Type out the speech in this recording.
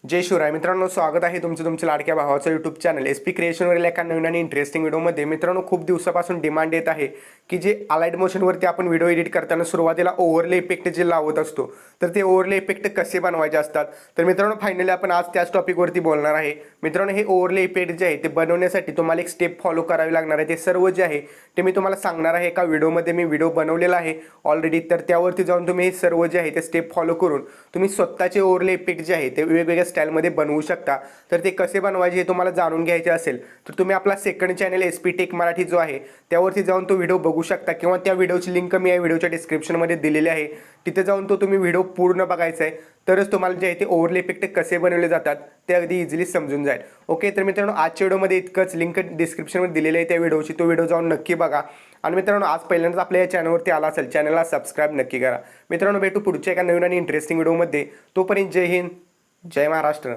जय शिवराय मित्रांनो, स्वागत आहे तुमच्या लाडक्या भावाचं यूट्यूब चॅनल एसपी क्रिएशनवरील एका नवीन आणि इंटरेस्टिंग व्हिडिओमध्ये। मित्रांनो, खूप दिवसापासून डिमांड येत आहे की जे अलाइड मोशनवरती आपण व्हिडिओ एडिट करताना सुरुवातीला ओव्हरले इफेक्ट जे लावत असतो, तर ते ओव्हरले इफेक्ट कसे बनवायचे असतात। तर मित्रांनो, फायनली आपण आज त्याच टॉपिकवरती बोलणार आहे। मित्रांनो, हे ओव्हरले इफेक्ट जे आहे ते बनवण्यासाठी तुम्हाला एक स्टेप फॉलो करावी लागणार आहे। ते सर्व जे आहे ते मी तुम्हाला सांगणार आहे। एका व्हिडिओमध्ये मी व्हिडिओ बनवलेला आहे ऑलरेडी, तर त्यावरती जाऊन तुम्ही हे सर्व जे आहे ते स्टेप फॉलो करून तुम्ही स्वतःचे ओव्हरले इफेक्ट जे आहे ते वेगवेगळ्या स्टाईलमध्ये बनवू शकता। तर ते कसे बनवायचे हे तुम्हाला जाणून घ्यायचे असेल तर तुम्ही आपला second channel SP tech Marathi जो आहे त्यावरती जाऊन तो व्हिडिओ बघू शकता, किंवा त्या व्हिडिओची लिंक मी या व्हिडिओच्या डिस्क्रिप्शनमध्ये दिलेली आहे। तिथे जाऊन तो तुम्ही व्हिडिओ पूर्ण बघायचा आहे, तरच तुम्हाला जे आहे ते ओव्हरले इफेक्ट कसे बनवले जातात ते अगदी इझिली समजून जाईल। ओके, तर मित्रांनो, आजच्या व्हिडिओमध्ये इतकंच। लिंक डिस्क्रिप्शनमध्ये दिलेली आहे त्या व्हिडिओची, तो व्हिडिओ जाऊन नक्की बघा। आणि मित्रांनो, आज पहिल्यांदाच आपल्या या चॅनलवरती आला असेल, चॅनलला सबस्क्राईब नक्की करा। मित्रांनो, भेटू पुढच्या एका नवीन आणि इंटरेस्टिंग व्हिडिओमध्ये। तोपर्यंत जय हिंद, जय महाराष्ट्र।